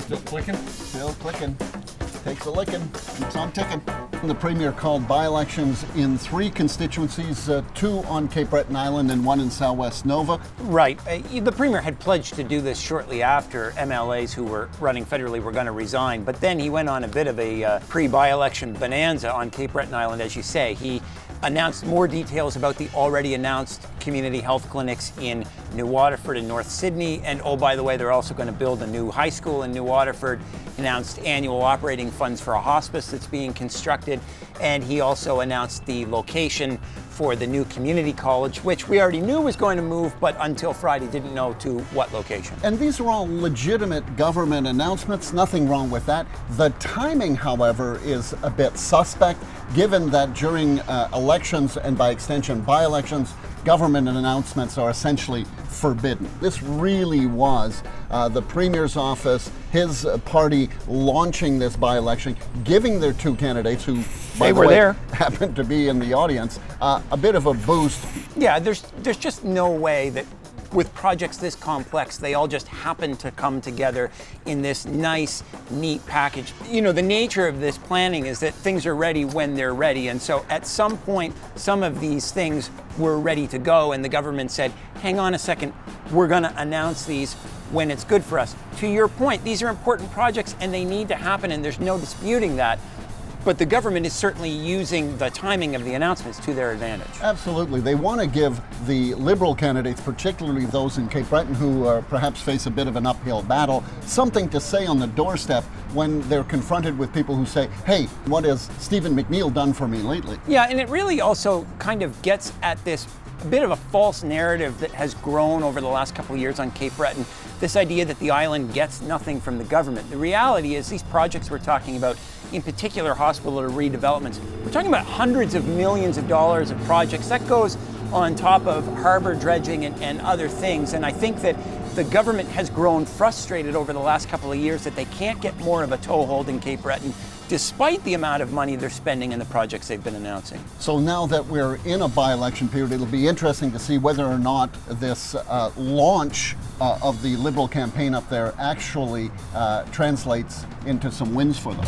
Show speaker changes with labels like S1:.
S1: Still clicking?
S2: Still clicking. Takes a licking. Keeps on ticking. The Premier called by-elections in 3 constituencies, 2 on Cape Breton Island and 1 in Southwest Nova.
S3: Right. The Premier had pledged to do this shortly after MLAs who were running federally were going to resign, but then he went on a bit of a pre-by-election bonanza on Cape Breton Island, as you say. He announced more details about the already announced community health clinics in New Waterford and North Sydney. And oh, by the way, they're also going to build a new high school in New Waterford. He announced annual operating funds for a hospice that's being constructed. And he also announced the location for the new community college, which we already knew was going to move, but until Friday didn't know to what location.
S2: And these are all legitimate government announcements, nothing wrong with that. The timing, however, is a bit suspect, given that during elections and by extension by-elections, government announcements are essentially forbidden. This really was the Premier's office, his party launching this by-election, giving their 2 candidates who, by the way, happened to be in the audience, a bit of a boost.
S3: Yeah, there's just no way that with projects this complex, they all just happen to come together in this nice, neat package. You know, the nature of this planning is that things are ready when they're ready. And so at some point, some of these things were ready to go and the government said, hang on a second, we're gonna announce these when it's good for us. To your point, these are important projects and they need to happen and there's no disputing that. But the government is certainly using the timing of the announcements to their advantage.
S2: Absolutely. They want to give the Liberal candidates, particularly those in Cape Breton who perhaps face a bit of an uphill battle, something to say on the doorstep when they're confronted with people who say, hey, what has Stephen McNeil done for me lately?
S3: Yeah, and it really also kind of gets at this bit of a false narrative that has grown over the last couple of years on Cape Breton. This idea that the island gets nothing from the government. The reality is these projects we're talking about, in particular hospital redevelopments, we're talking about hundreds of millions of dollars of projects. That goes on top of harbor dredging and other things. And I think that the government has grown frustrated over the last couple of years that they can't get more of a toehold in Cape Breton, despite the amount of money they're spending in the projects they've been announcing.
S2: So now that we're in a by-election period, it'll be interesting to see whether or not this launch of the Liberal campaign up there actually translates into some wins for them.